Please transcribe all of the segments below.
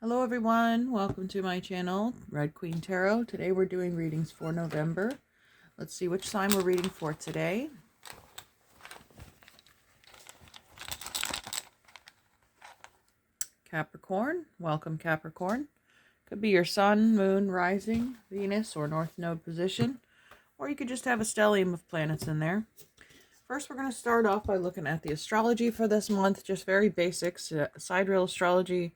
Hello everyone, welcome to my channel, Red Queen Tarot. Today we're doing readings for November. Let's see which sign we're reading for today. Capricorn, welcome Capricorn. Could be your sun, moon, rising, Venus, or north node position. Or you could just have a stellium of planets in there. First, we're going to start off by looking at the astrology for this month, just very basics, sidereal astrology.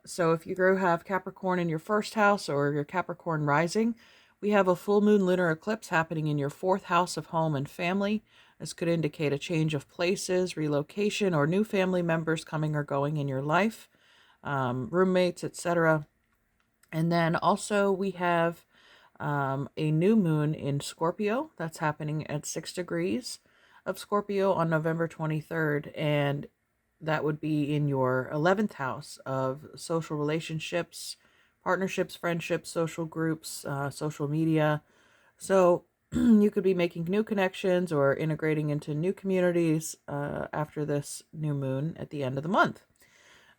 So if you have Capricorn in your first house or your Capricorn rising, we have a full moon lunar eclipse happening in your fourth house of home and family. This could indicate a change of places, relocation, or new family members coming or going in your life, roommates, etc. And then also we have a new moon in Scorpio that's happening at 6 degrees of Scorpio on November 23rd, and that would be in your 11th house of social relationships, partnerships, friendships, social groups, social media. So you could be making new connections or integrating into new communities after this new moon at the end of the month.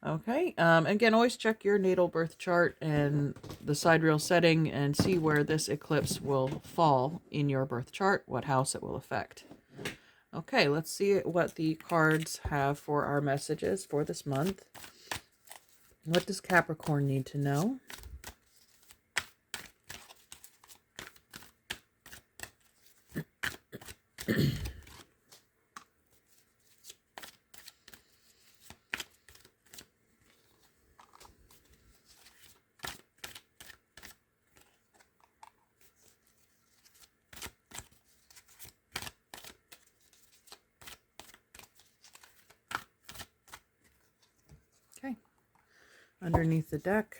Okay, again, always check your natal birth chart and the sidereal setting and see where this eclipse will fall in your birth chart, what house it will affect. Okay, let's see what the cards have for our messages for this month. What does Capricorn need to know? Okay, underneath the deck,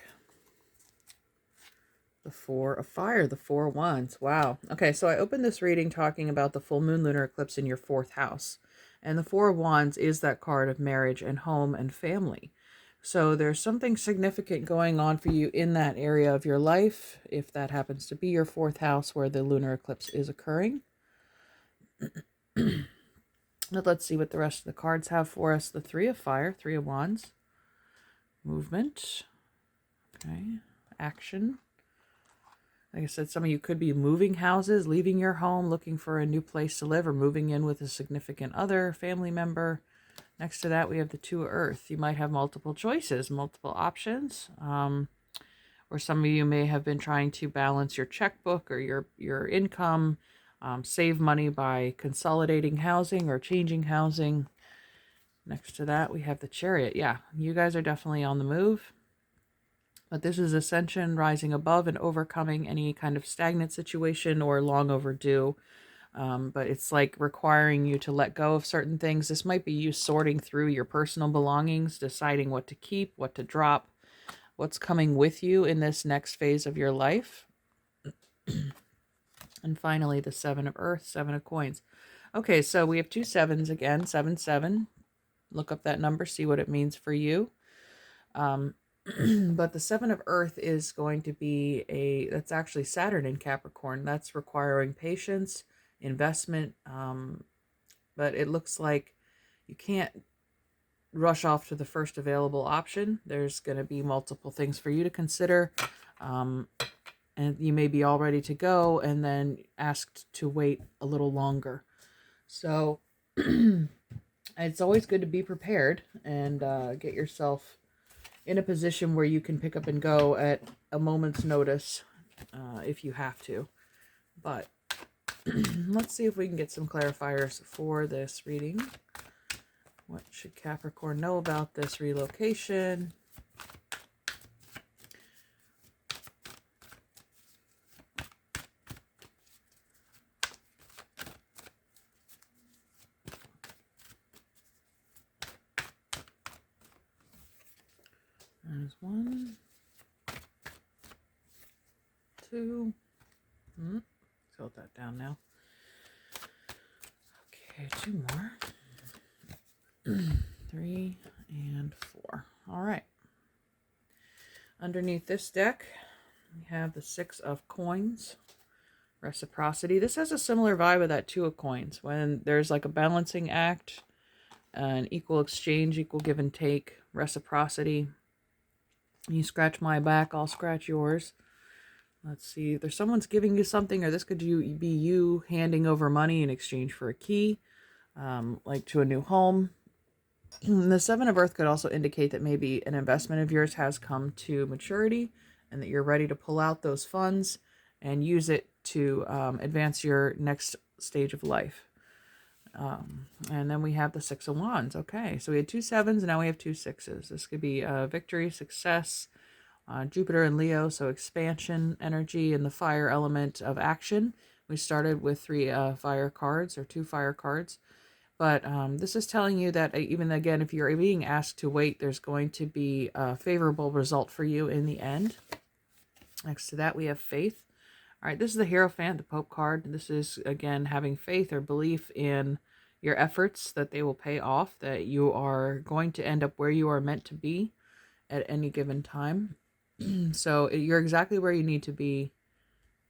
the Four of Fire, the Four of Wands. Wow. Okay, so I opened this reading talking about the full moon lunar eclipse in your fourth house. And the Four of Wands is that card of marriage and home and family. So there's something significant going on for you in that area of your life, if that happens to be your fourth house where the lunar eclipse is occurring. Let's see what the rest of the cards have for us. The Three of Fire, Three of Wands. Movement. Okay. Action. Like I said, some of you could be moving houses, leaving your home, looking for a new place to live, or moving in with a significant other, family member. Next to that, we have the Two of Earth. You might have multiple choices, multiple options. Or some of you may have been trying to balance your checkbook or your income, save money by consolidating housing or changing housing. Next to that, we have the Chariot. Yeah, you guys are definitely on the move. But this is ascension, rising above and overcoming any kind of stagnant situation or long overdue. But it's like requiring you to let go of certain things. This might be you sorting through your personal belongings, deciding what to keep, what to drop, what's coming with you in this next phase of your life. And finally, the Seven of Earth, Seven of Coins. Okay, so we have two sevens again, 7-7. Look up that number, see what it means for you. But the Seven of Earth is going to be that's actually Saturn in Capricorn. That's requiring patience, investment. But it looks like you can't rush off to the first available option. There's going to be multiple things for you to consider. And you may be all ready to go and then asked to wait a little longer. So it's always good to be prepared and get yourself in a position where you can pick up and go at a moment's notice if you have to. But let's see if we can get some clarifiers for this reading. What should Capricorn know about this relocation? There's one, two. Tilt that down now. Okay, two more. 3 and 4. All right. Underneath this deck, we have the Six of Coins. Reciprocity. This has a similar vibe of that Two of Coins. When there's like a balancing act, an equal exchange, equal give and take, reciprocity. You scratch my back, I'll scratch yours. Let's see. There's someone's giving you something, or this could be you handing over money in exchange for a key, like to a new home. The Seven of Earth could also indicate that maybe an investment of yours has come to maturity and that you're ready to pull out those funds and use it to advance your next stage of life. And then we have the Six of Wands. Okay, so we had 2 sevens, and now we have 2 sixes. This could be victory, success, Jupiter and Leo, so expansion energy and the fire element of action. We started with 3 fire cards, or 2 fire cards. But this is telling you that even again, if you're being asked to wait, there's going to be a favorable result for you in the end. Next to that, we have faith. All right, this is the Hierophant, the Pope card. This is, again, having faith or belief in your efforts, that they will pay off, that you are going to end up where you are meant to be at any given time. So you're exactly where you need to be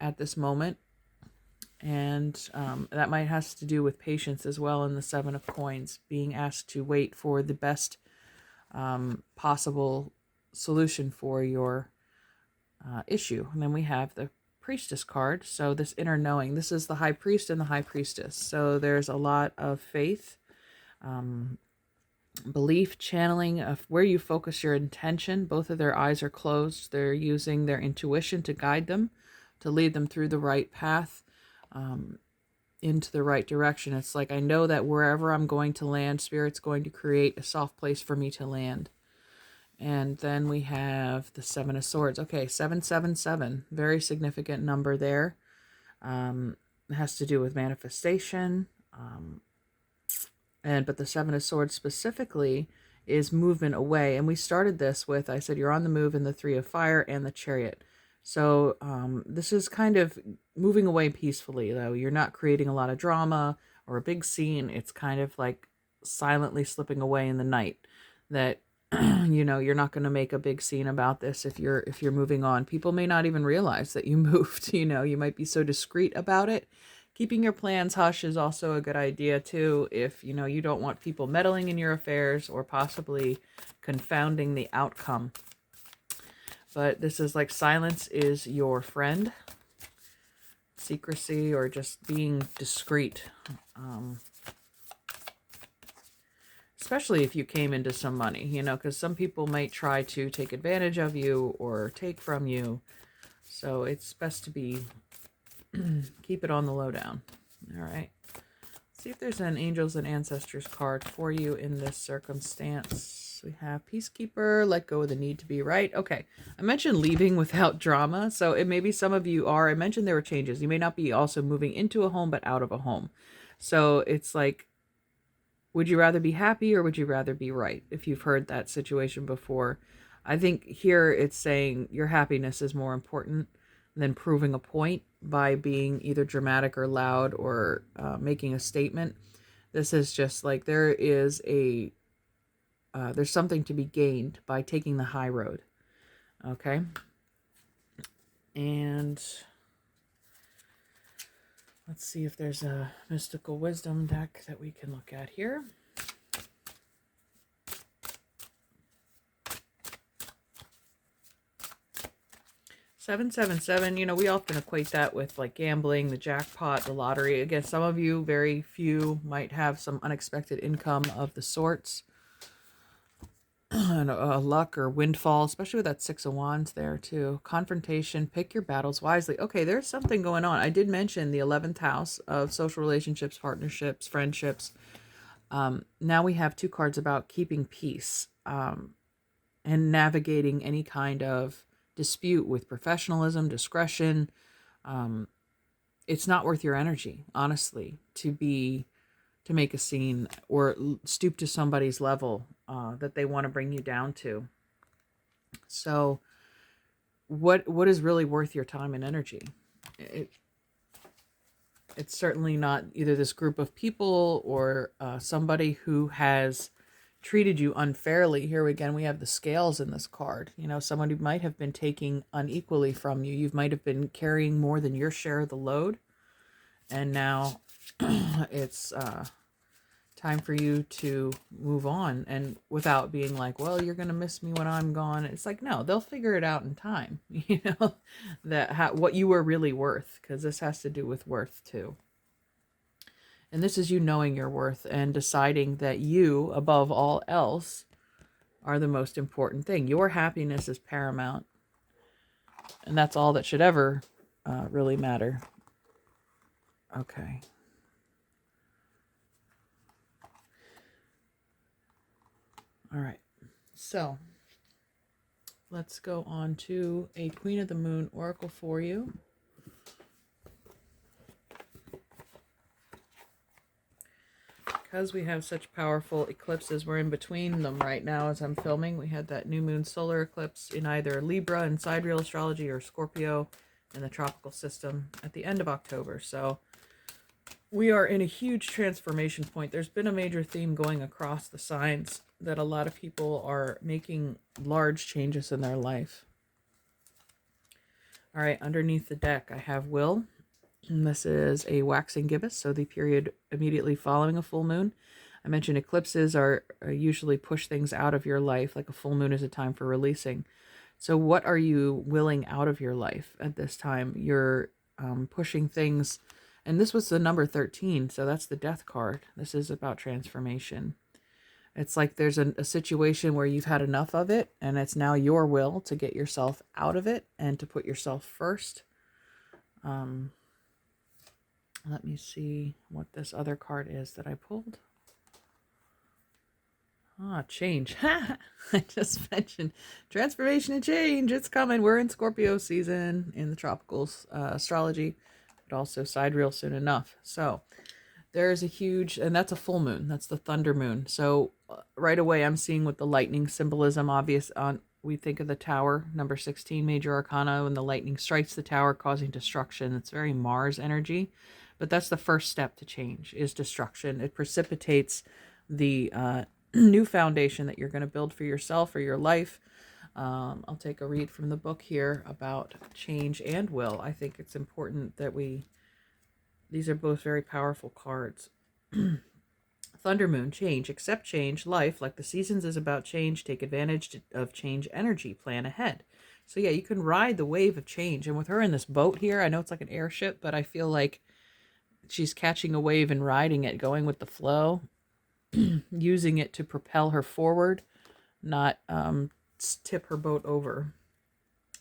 at this moment. And that might has to do with patience as well in the Seven of Coins, being asked to wait for the best possible solution for your issue. And then we have the Priestess card. So this inner knowing, this is the High Priest and the High Priestess. So there's a lot of faith, belief, channeling of where you focus your intention. Both of their eyes are closed. They're using their intuition to guide them, to lead them through the right path, into the right direction. It's like, I know that wherever I'm going to land, Spirit's going to create a soft place for me to land. And then we have the Seven of Swords. Okay, 777, very significant number there. It has to do with manifestation. But the Seven of Swords specifically is movement away. And we started this with, I said, you're on the move in the Three of Fire and the Chariot. So this is kind of moving away peacefully, though. You're not creating a lot of drama or a big scene. It's kind of like silently slipping away in the night. That you're not going to make a big scene about this if you're moving on. People may not even realize that you moved. You might be so discreet about it. Keeping your plans hush is also a good idea too, if you don't want people meddling in your affairs or possibly confounding the outcome. But this is like, silence is your friend. Secrecy or just being discreet. Especially if you came into some money, because some people might try to take advantage of you or take from you. So it's best to keep it on the lowdown. All right. See if there's an Angels and Ancestors card for you in this circumstance. We have Peacekeeper, let go of the need to be right. Okay. I mentioned leaving without drama. So it maybe some of you are. I mentioned there were changes. You may not be also moving into a home, but out of a home. So it's like, would you rather be happy or would you rather be right? If you've heard that situation before, I think here it's saying your happiness is more important than proving a point by being either dramatic or loud or making a statement. This is just like, there's something to be gained by taking the high road. Okay. And let's see if there's a mystical wisdom deck that we can look at here. Seven, 7, we often equate that with like gambling, the jackpot, the lottery. Again, some of you, very few, might have some unexpected income of the sorts. And a luck or windfall, especially with that Six of Wands there too. Confrontation, pick your battles wisely. Okay, there's something going on. I did mention the 11th house of social relationships, partnerships, friendships. Now we have 2 cards about keeping peace and navigating any kind of dispute with professionalism, discretion. It's not worth your energy, honestly, to make a scene or stoop to somebody's level that they want to bring you down to. So what is really worth your time and energy? It's certainly not either this group of people or somebody who has treated you unfairly. Here again, we have the scales in this card. Someone who might have been taking unequally from you. You might have been carrying more than your share of the load. And now it's Time for you to move on, and without being like, well, you're going to miss me when I'm gone. It's like, no, they'll figure it out in time, that what you were really worth, because this has to do with worth too. And this is you knowing your worth and deciding that you, above all else, are the most important thing. Your happiness is paramount. And that's all that should ever really matter. Okay. All right. So let's go on to a Queen of the Moon oracle for you. Because we have such powerful eclipses, we're in between them right now as I'm filming. We had that new moon solar eclipse in either Libra in sidereal astrology or Scorpio in the tropical system at the end of October. So we are in a huge transformation point. There's been a major theme going across the signs that a lot of people are making large changes in their life. All right, underneath the deck, I have Will. And this is a waxing gibbous, so the period immediately following a full moon. I mentioned eclipses are usually push things out of your life, like a full moon is a time for releasing. So what are you willing out of your life at this time? You're pushing things, and this was the number 13, so that's the death card. This is about transformation. It's like there's a situation where you've had enough of it, and it's now your will to get yourself out of it and to put yourself first. Let me see what this other card is that I pulled. Change. I just mentioned transformation and change. It's coming. We're in Scorpio season in the tropicals astrology, but also sidereal soon enough. So there's a huge, and that's a full moon. That's the thunder moon. So right away I'm seeing with the lightning symbolism obvious on. We think of the tower, number 16, major arcana, when the lightning strikes the tower, causing destruction. It's very Mars energy. But that's the first step to change, is destruction. It precipitates the new foundation that you're going to build for yourself or your life. I'll take a read from the book here about change and will. I think it's important that these are both very powerful cards. Thunder Moon, change. Accept change. Life, like the seasons, is about change. Take advantage of change energy. Plan ahead. So yeah, you can ride the wave of change. And with her in this boat here, I know it's like an airship, but I feel like she's catching a wave and riding it, going with the flow, using it to propel her forward, not tip her boat over.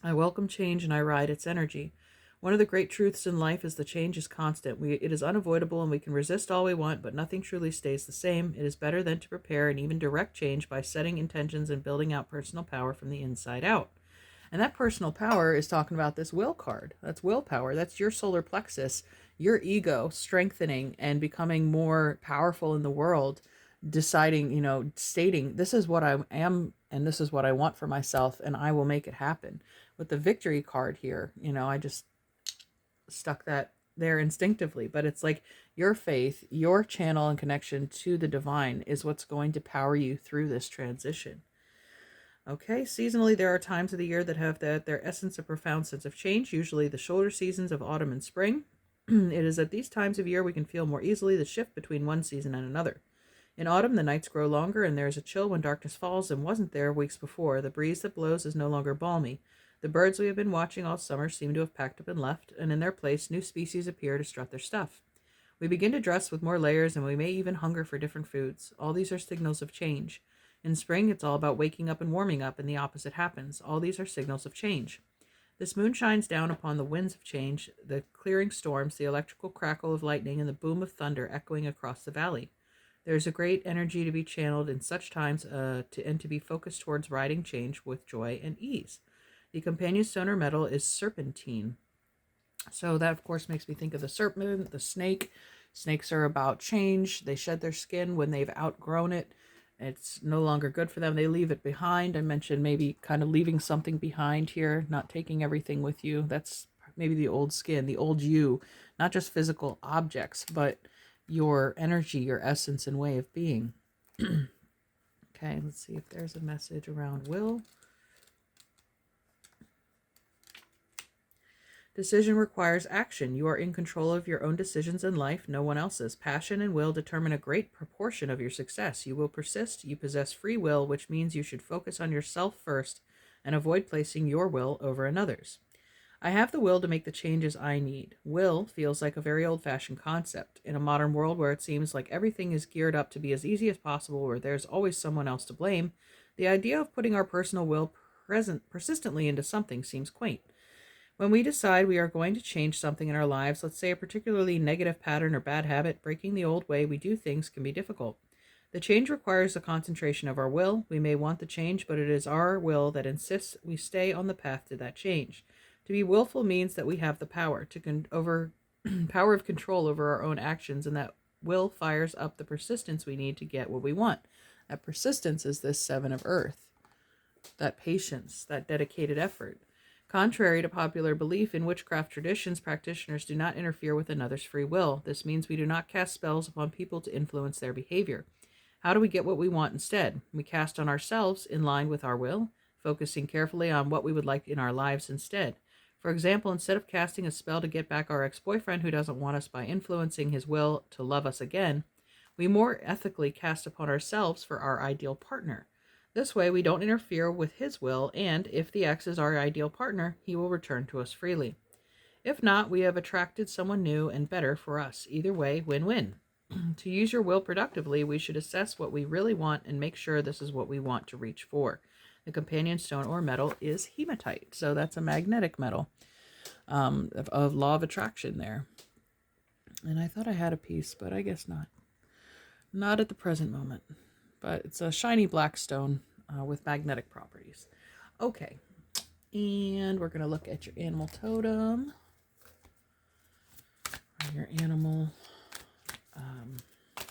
I welcome change and I ride its energy. One of the great truths in life is the change is constant. It is unavoidable and we can resist all we want, but nothing truly stays the same. It is better than to prepare and even direct change by setting intentions and building out personal power from the inside out. And that personal power is talking about this will card. That's willpower. That's your solar plexus, your ego strengthening and becoming more powerful in the world, deciding, stating, this is what I am and this is what I want for myself and I will make it happen. With the victory card here, I just stuck that there instinctively, but it's like your faith, your channel and connection to the divine is what's going to power you through this transition. Okay, seasonally, there are times of the year that have their essence a profound sense of change, usually the shoulder seasons of autumn and spring. It is at these times of year we can feel more easily the shift between one season and another. In autumn, the nights grow longer and there is a chill when darkness falls and wasn't there weeks before. The breeze that blows is no longer balmy. The birds we have been watching all summer seem to have packed up and left, and in their place, new species appear to strut their stuff. We begin to dress with more layers and we may even hunger for different foods. All these are signals of change. In spring, it's all about waking up and warming up, and the opposite happens. All these are signals of change. This moon shines down upon the winds of change, the clearing storms, the electrical crackle of lightning, and the boom of thunder echoing across the valley. There is a great energy to be channeled in such times and to be focused towards riding change with joy and ease. The companion stone or metal is serpentine. So that, of course, makes me think of the serpent, the snake. Snakes are about change. They shed their skin when they've outgrown it. It's no longer good for them. They leave it behind. I mentioned maybe kind of leaving something behind here, not taking everything with you. That's maybe the old skin, the old you, not just physical objects, but your energy, your essence and way of being. Okay, let's see if there's a message around will. Decision requires action. You are in control of your own decisions in life, no one else's. Passion and will determine a great proportion of your success. You will persist. You possess free will, which means you should focus on yourself first and avoid placing your will over another's. I have the will to make the changes I need. Will feels like a very old-fashioned concept. In a modern world where it seems like everything is geared up to be as easy as possible, where there's always someone else to blame, the idea of putting our personal will persistently into something seems quaint. When we decide we are going to change something in our lives, let's say a particularly negative pattern or bad habit, breaking the old way we do things can be difficult. The change requires the concentration of our will. We may want the change, but it is our will that insists we stay on the path to that change. To be willful means that we have the power power of control over our own actions, and that will fires up the persistence we need to get what we want. That persistence is this Seven of Earth. That patience, that dedicated effort. Contrary to popular belief in witchcraft traditions, practitioners do not interfere with another's free will. This means we do not cast spells upon people to influence their behavior. How do we get what we want instead? We cast on ourselves in line with our will, focusing carefully on what we would like in our lives instead. For example, instead of casting a spell to get back our ex-boyfriend who doesn't want us by influencing his will to love us again, we more ethically cast upon ourselves for our ideal partner. This way, we don't interfere with his will, and if the ex is our ideal partner, he will return to us freely. If not, we have attracted someone new and better for us. Either way, win-win. To use your will productively, we should assess what we really want and make sure this is what we want to reach for. The companion stone or metal is hematite, so that's a magnetic metal of law of attraction there. And I thought I had a piece, but I guess not. Not at the present moment. But it's a shiny black stone with magnetic properties. Okay, and we're going to look at your animal totem, your animal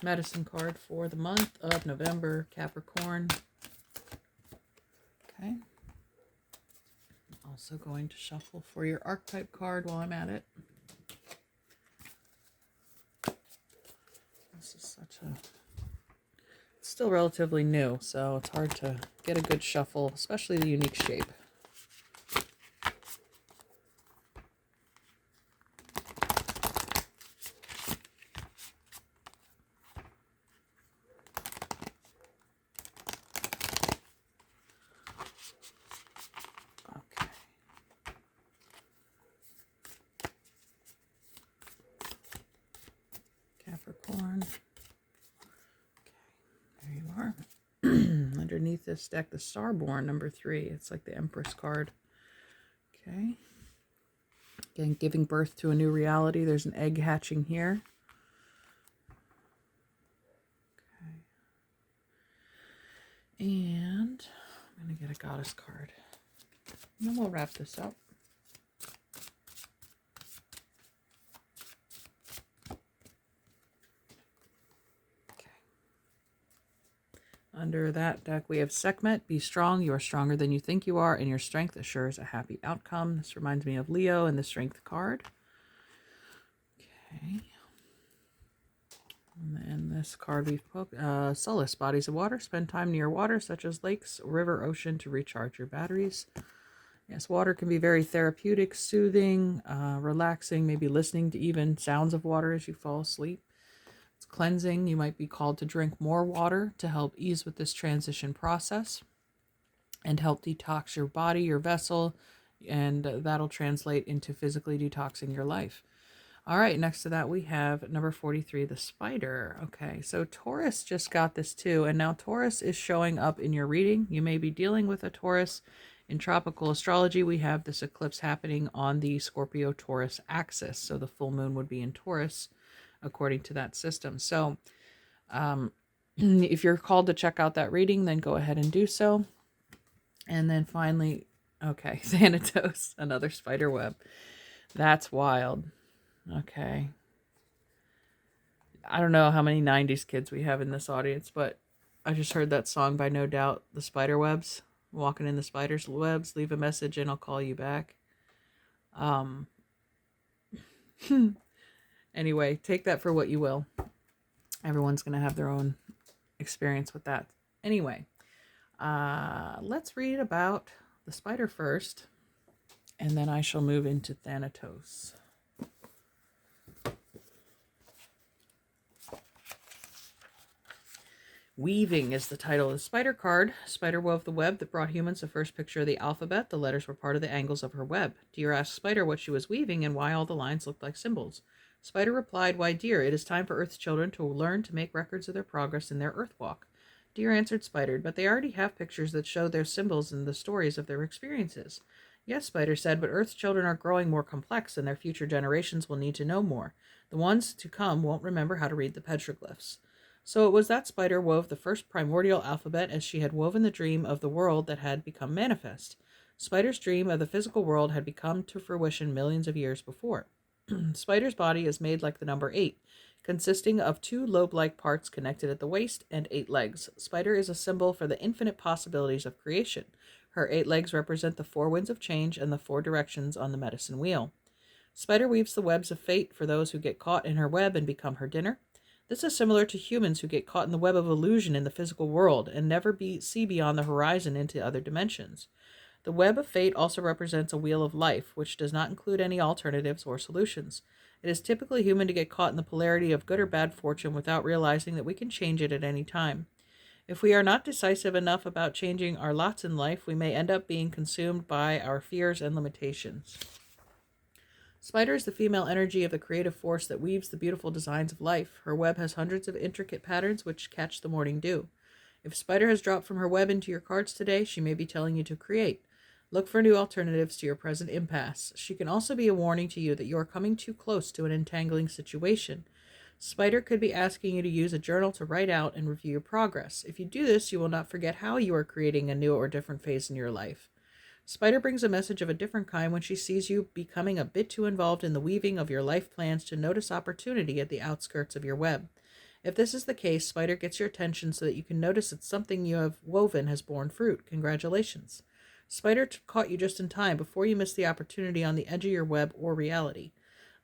medicine card for the month of November, Capricorn. Okay. Also going to shuffle for your archetype card while I'm at it. This is it's still relatively new, so it's hard to get a good shuffle, especially the unique shape. Capricorn. Okay, there you are. Underneath this deck, the Starborn, number 3. It's like the Empress card. Okay. Again, giving birth to a new reality. There's an egg hatching here. Okay. And I'm going to get a goddess card. And then we'll wrap this up. Under that deck, we have Sekhmet. Be strong. You are stronger than you think you are, and your strength assures a happy outcome. This reminds me of Leo and the Strength card. Okay. And then this card we've poked. Solace. Bodies of water. Spend time near water, such as lakes, river, ocean, to recharge your batteries. Yes, water can be very therapeutic, soothing, relaxing, maybe listening to even sounds of water as you fall asleep. Cleansing. You might be called to drink more water to help ease with this transition process and help detox your body, your vessel, and that'll translate into physically detoxing your life. All right, next to that we have number 43, the spider. Okay, so Taurus just got this too, and now Taurus is showing up in your reading. You may be dealing with a Taurus. In tropical astrology, we have this eclipse happening on the Scorpio-Taurus axis, so the full moon would be in Taurus according to that system. So if you're called to check out that reading, then go ahead and do so. And then finally, okay, Thanatos, another spider web. That's wild. Okay. I don't know how many 90s kids we have in this audience, but I just heard that song by No Doubt, The Spider Webs. Walking in the spider's webs, leave a message and I'll call you back. Anyway, take that for what you will. Everyone's going to have their own experience with that. Anyway, let's read about the spider first. And then I shall move into Thanatos. Weaving is the title of the spider card. Spider wove the web that brought humans the first picture of the alphabet. The letters were part of the angles of her web. Deer asked Spider what she was weaving and why all the lines looked like symbols. Spider replied, "Why, Deer, it is time for Earth's children to learn to make records of their progress in their Earth walk." Deer answered Spider, "But they already have pictures that show their symbols and the stories of their experiences." "Yes," Spider said, "but Earth's children are growing more complex and their future generations will need to know more. The ones to come won't remember how to read the petroglyphs." So it was that Spider wove the first primordial alphabet as she had woven the dream of the world that had become manifest. Spider's dream of the physical world had become to fruition millions of years before. Spider's body is made like the number 8, consisting of 2 lobe-like parts connected at the waist and 8 legs. Spider is a symbol for the infinite possibilities of creation. Her 8 legs represent the 4 winds of change and the 4 directions on the medicine wheel. Spider weaves the webs of fate for those who get caught in her web and become her dinner. This is similar to humans who get caught in the web of illusion in the physical world and never see beyond the horizon into other dimensions. The web of fate also represents a wheel of life, which does not include any alternatives or solutions. It is typically human to get caught in the polarity of good or bad fortune without realizing that we can change it at any time. If we are not decisive enough about changing our lots in life, we may end up being consumed by our fears and limitations. Spider is the female energy of the creative force that weaves the beautiful designs of life. Her web has hundreds of intricate patterns which catch the morning dew. If Spider has dropped from her web into your cards today, she may be telling you to create. Look for new alternatives to your present impasse. She can also be a warning to you that you are coming too close to an entangling situation. Spider could be asking you to use a journal to write out and review your progress. If you do this, you will not forget how you are creating a new or different phase in your life. Spider brings a message of a different kind when she sees you becoming a bit too involved in the weaving of your life plans to notice opportunity at the outskirts of your web. If this is the case, Spider gets your attention so that you can notice that something you have woven has borne fruit. Congratulations. Spider caught you just in time before you missed the opportunity on the edge of your web or reality.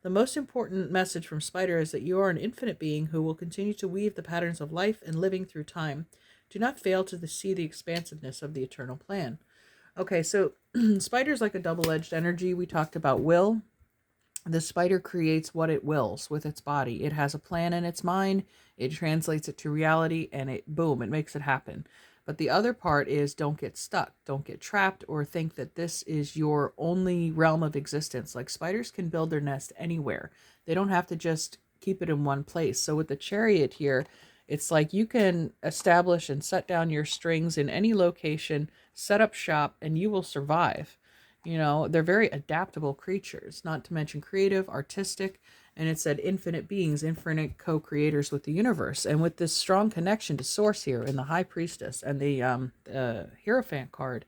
The most important message from Spider is that you are an infinite being who will continue to weave the patterns of life and living through time. Do not fail to see the expansiveness of the eternal plan. Okay, so Spider's like a double-edged energy. We talked about will. The spider creates what it wills with its body. It has a plan in its mind. It translates it to reality, and it makes it happen. But the other part is don't get stuck. Don't get trapped or think that this is your only realm of existence. Like spiders can build their nest anywhere. They don't have to just keep it in one place. So with the Chariot here, it's like you can establish and set down your strings in any location, set up shop, and you will survive. You know, they're very adaptable creatures, not to mention creative, artistic, and it said infinite beings, infinite co-creators with the universe. And with this strong connection to Source here in the High Priestess and the Hierophant card,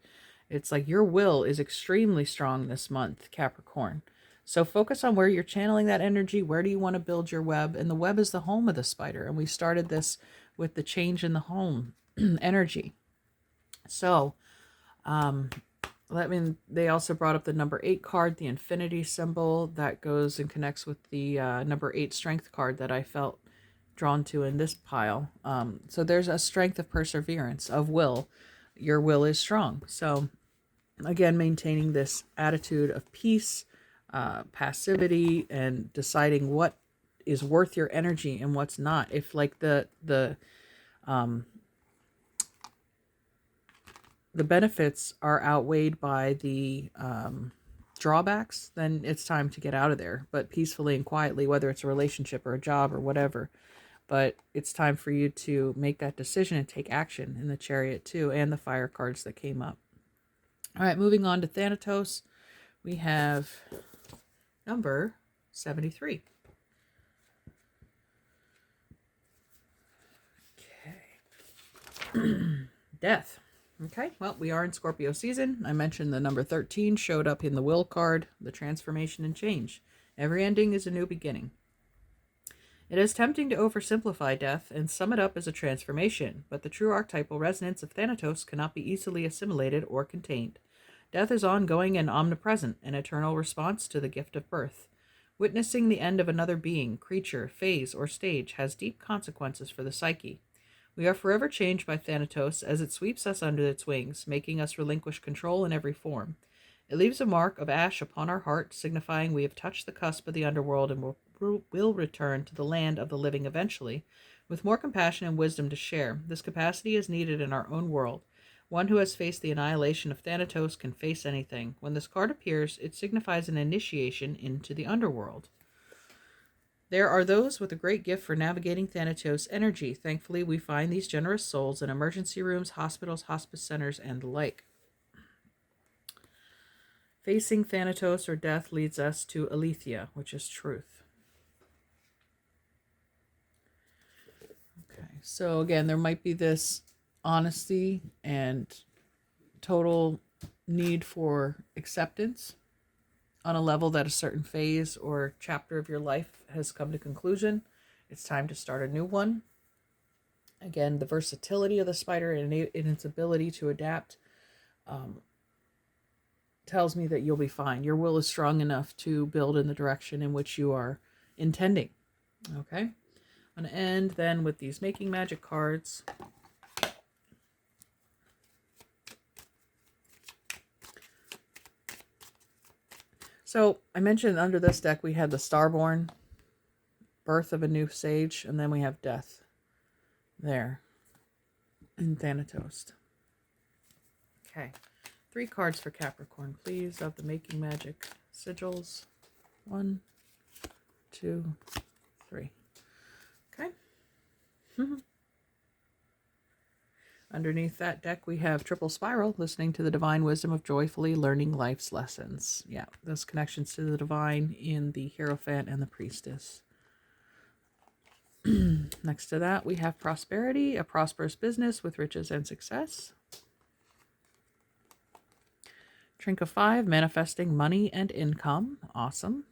it's like your will is extremely strong this month, Capricorn. So focus on where you're channeling that energy. Where do you want to build your web? And the web is the home of the spider. And we started this with the change in the home energy. So, they also brought up the number 8 card, the infinity symbol that goes and connects with the number 8 strength card that I felt drawn to in this pile. So there's a strength of perseverance, of will. Your will is strong. So again, maintaining this attitude of peace, passivity, and deciding what is worth your energy and what's not. If like the benefits are outweighed by the drawbacks, then it's time to get out of there, but peacefully and quietly, whether it's a relationship or a job or whatever. But it's time for you to make that decision and take action in the Chariot too, and the fire cards that came up. All right, moving on to Thanatos, we have number 73. Okay. Death. Okay, well, we are in Scorpio season. I mentioned the number 13 showed up in the will card, the transformation and change. Every ending is a new beginning. It is tempting to oversimplify death and sum it up as a transformation, but the true archetypal resonance of Thanatos cannot be easily assimilated or contained. Death is ongoing and omnipresent, an eternal response to the gift of birth. Witnessing the end of another being, creature, phase, or stage has deep consequences for the psyche. We are forever changed by Thanatos as it sweeps us under its wings, making us relinquish control in every form. It leaves a mark of ash upon our heart, signifying we have touched the cusp of the underworld and will return to the land of the living eventually, with more compassion and wisdom to share. This capacity is needed in our own world. One who has faced the annihilation of Thanatos can face anything. When this card appears, it signifies an initiation into the underworld. There are those with a great gift for navigating Thanatos energy. Thankfully, we find these generous souls in emergency rooms, hospitals, hospice centers, and the like. Facing Thanatos or death leads us to aletheia, which is truth. Okay, so again, there might be this honesty and total need for acceptance on a level that a certain phase or chapter of your life has come to conclusion. It's time to start a new one. Again, the versatility of the spider and its ability to adapt tells me that you'll be fine. Your will is strong enough to build in the direction in which you are intending. Okay? I'm going to end then with these Making Magic cards. So I mentioned under this deck we had the Starborn, Birth of a New Sage, and then we have Death there in Thanatos. Okay, 3 cards for Capricorn, please, of the Making Magic sigils. 1, 2, 3. Okay. Underneath that deck, we have Triple Spiral, listening to the divine wisdom of joyfully learning life's lessons. Yeah, those connections to the divine in the Hierophant and the Priestess. Next to that, we have Prosperity, a prosperous business with riches and success. Trink of 5, manifesting money and income. Awesome.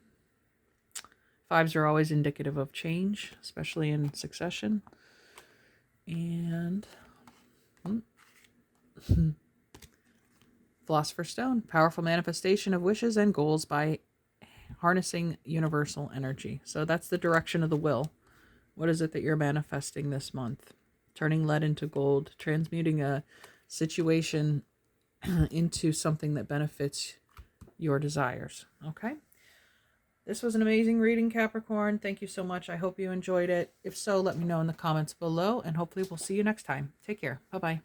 5s are always indicative of change, especially in succession. And Philosopher's Stone, powerful manifestation of wishes and goals by harnessing universal energy. So that's the direction of the will. What is it that you're manifesting this month? Turning lead into gold, transmuting a situation into something that benefits your desires. Okay? This was an amazing reading, Capricorn. Thank you so much. I hope you enjoyed it. If so, let me know in the comments below, and hopefully we'll see you next time. Take care. Bye-bye.